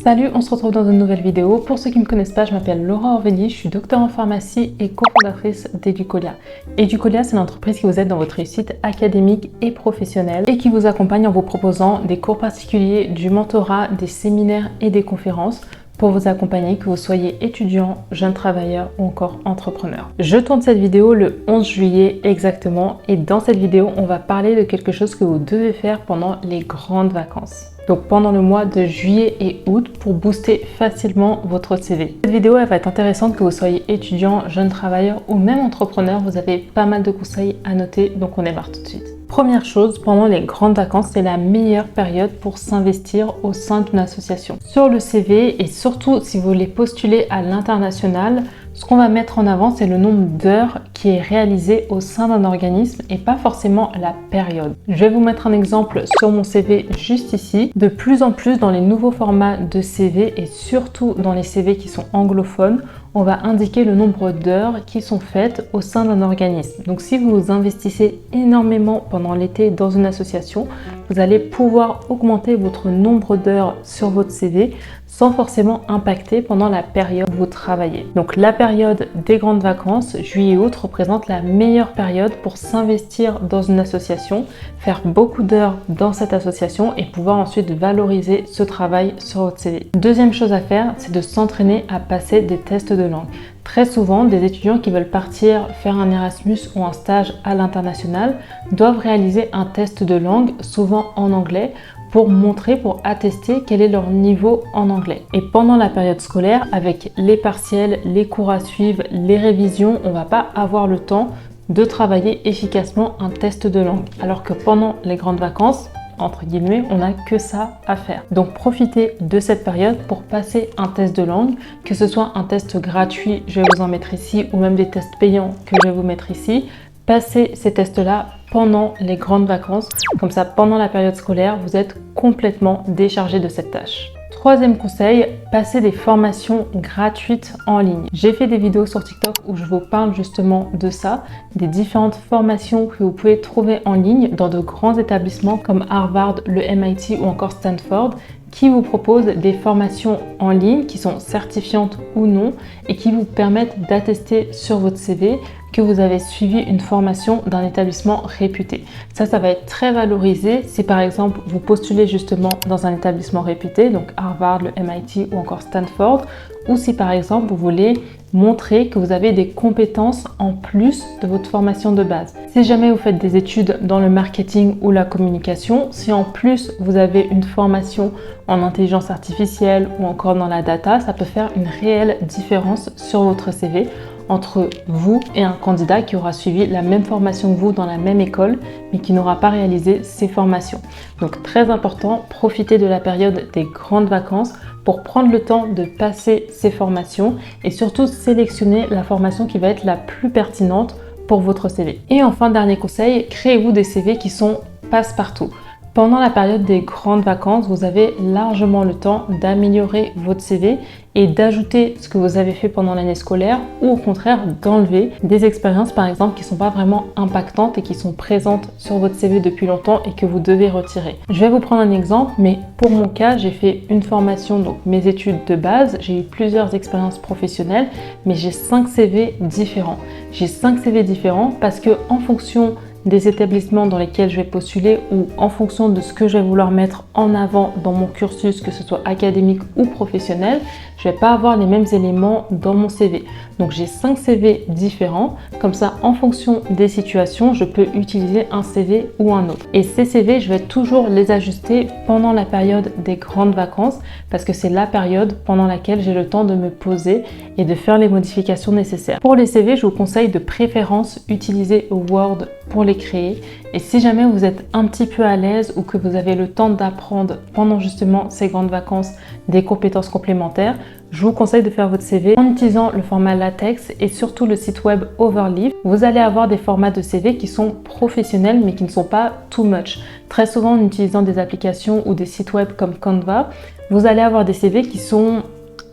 Salut, on se retrouve dans une nouvelle vidéo. Pour ceux qui ne me connaissent pas, je m'appelle Laura Orvelli, je suis docteur en pharmacie et cofondatrice d'Educolia. Educolia, c'est l'entreprise qui vous aide dans votre réussite académique et professionnelle et qui vous accompagne en vous proposant des cours particuliers, du mentorat, des séminaires et des conférences pour vous accompagner, que vous soyez étudiant, jeune travailleur ou encore entrepreneur. Je tourne cette vidéo le 11 juillet exactement et dans cette vidéo, on va parler de quelque chose que vous devez faire pendant les grandes vacances. Donc pendant le mois de juillet et août pour booster facilement votre CV. Cette vidéo elle va être intéressante que vous soyez étudiant, jeune travailleur ou même entrepreneur. Vous avez pas mal de conseils à noter, donc on démarre tout de suite. Première chose, pendant les grandes vacances, c'est la meilleure période pour s'investir au sein d'une association. Sur le CV et surtout si vous voulez postuler à l'international, ce qu'on va mettre en avant, c'est le nombre d'heures qui est réalisé au sein d'un organisme et pas forcément la période. Je vais vous mettre un exemple sur mon CV juste ici. De plus en plus dans les nouveaux formats de CV et surtout dans les CV qui sont anglophones, on va indiquer le nombre d'heures qui sont faites au sein d'un organisme. Donc si vous investissez énormément pendant l'été dans une association, vous allez pouvoir augmenter votre nombre d'heures sur votre CV sans forcément impacter pendant la période où vous travaillez. Donc la période des grandes vacances, juillet-août, représente la meilleure période pour s'investir dans une association, faire beaucoup d'heures dans cette association et pouvoir ensuite valoriser ce travail sur votre CV. Deuxième chose à faire, c'est de s'entraîner à passer des tests de langue. Très souvent, des étudiants qui veulent partir faire un Erasmus ou un stage à l'international doivent réaliser un test de langue, souvent en anglais, pour montrer, pour attester quel est leur niveau en anglais. Et pendant la période scolaire, avec les partiels, les cours à suivre, les révisions, on ne va pas avoir le temps de travailler efficacement un test de langue. Alors que pendant les grandes vacances, entre guillemets, on n'a que ça à faire. Donc profitez de cette période pour passer un test de langue, que ce soit un test gratuit, je vais vous en mettre ici, ou même des tests payants que je vais vous mettre ici. Passez ces tests-là pendant les grandes vacances. Comme ça, pendant la période scolaire, vous êtes complètement déchargé de cette tâche. Troisième conseil, passez des formations gratuites en ligne. J'ai fait des vidéos sur TikTok où je vous parle justement de ça, des différentes formations que vous pouvez trouver en ligne dans de grands établissements comme Harvard, le MIT ou encore Stanford, qui vous proposent des formations en ligne qui sont certifiantes ou non et qui vous permettent d'attester sur votre CV que vous avez suivi une formation d'un établissement réputé. Ça va être très valorisé si par exemple vous postulez justement dans un établissement réputé, donc Harvard, le MIT ou encore Stanford, ou si par exemple vous voulez montrer que vous avez des compétences en plus de votre formation de base. Si jamais vous faites des études dans le marketing ou la communication, si en plus vous avez une formation en intelligence artificielle ou encore dans la data, ça peut faire une réelle différence sur votre CV entre vous et un candidat qui aura suivi la même formation que vous dans la même école mais qui n'aura pas réalisé ces formations. Donc très important, profitez de la période des grandes vacances pour prendre le temps de passer ces formations et surtout sélectionner la formation qui va être la plus pertinente pour votre CV. Et enfin, dernier conseil, créez-vous des CV qui sont passe-partout. Pendant la période des grandes vacances, vous avez largement le temps d'améliorer votre CV et d'ajouter ce que vous avez fait pendant l'année scolaire ou au contraire d'enlever des expériences par exemple qui ne sont pas vraiment impactantes et qui sont présentes sur votre CV depuis longtemps et que vous devez retirer. Je vais vous prendre un exemple, mais pour mon cas, j'ai fait une formation, donc mes études de base, j'ai eu plusieurs expériences professionnelles, mais j'ai 5 CV différents. J'ai 5 CV différents parce que en fonction des établissements dans lesquels je vais postuler ou en fonction de ce que je vais vouloir mettre en avant dans mon cursus, que ce soit académique ou professionnel, je ne vais pas avoir les mêmes éléments dans mon CV. Donc j'ai 5 CV différents, comme ça en fonction des situations, je peux utiliser un CV ou un autre. Et ces CV, je vais toujours les ajuster pendant la période des grandes vacances parce que c'est la période pendant laquelle j'ai le temps de me poser et de faire les modifications nécessaires. Pour les CV, je vous conseille de préférence utiliser Word pour les créer. Et si jamais vous êtes un petit peu à l'aise ou que vous avez le temps d'apprendre pendant justement ces grandes vacances des compétences complémentaires, je vous conseille de faire votre CV en utilisant le format LaTeX et surtout le site web Overleaf. Vous allez avoir des formats de CV qui sont professionnels mais qui ne sont pas too much. Très souvent en utilisant des applications ou des sites web comme Canva, vous allez avoir des CV qui sont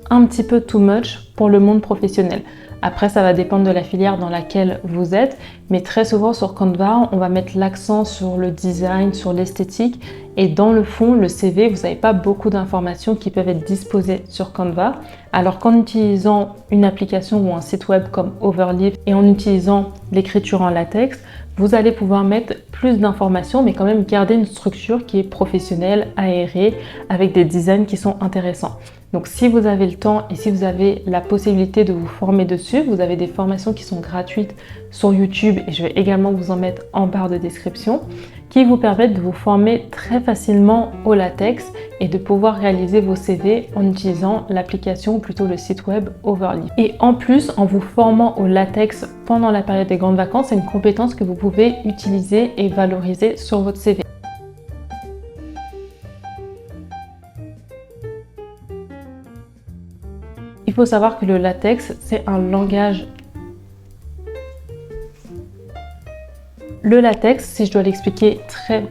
un petit peu too much pour le monde professionnel. Après, ça va dépendre de la filière dans laquelle vous êtes, mais très souvent sur Canva, on va mettre l'accent sur le design, sur l'esthétique Et dans le fond, le CV, vous n'avez pas beaucoup d'informations qui peuvent être disposées sur Canva. Alors qu'en utilisant une application ou un site web comme Overleaf et en utilisant l'écriture en latex, vous allez pouvoir mettre plus d'informations, mais quand même garder une structure qui est professionnelle, aérée, avec des designs qui sont intéressants. Donc si vous avez le temps et si vous avez la possibilité de vous former dessus, vous avez des formations qui sont gratuites sur YouTube et je vais également vous en mettre en barre de description, qui vous permettent de vous former très facilement au latex et de pouvoir réaliser vos CV en utilisant l'application ou plutôt le site web Overleaf. Et en plus, en vous formant au latex pendant la période des grandes vacances, c'est une compétence que vous pouvez utiliser et valoriser sur votre CV. Il faut savoir que le latex, c'est un langage. Le latex, si je dois l'expliquer très...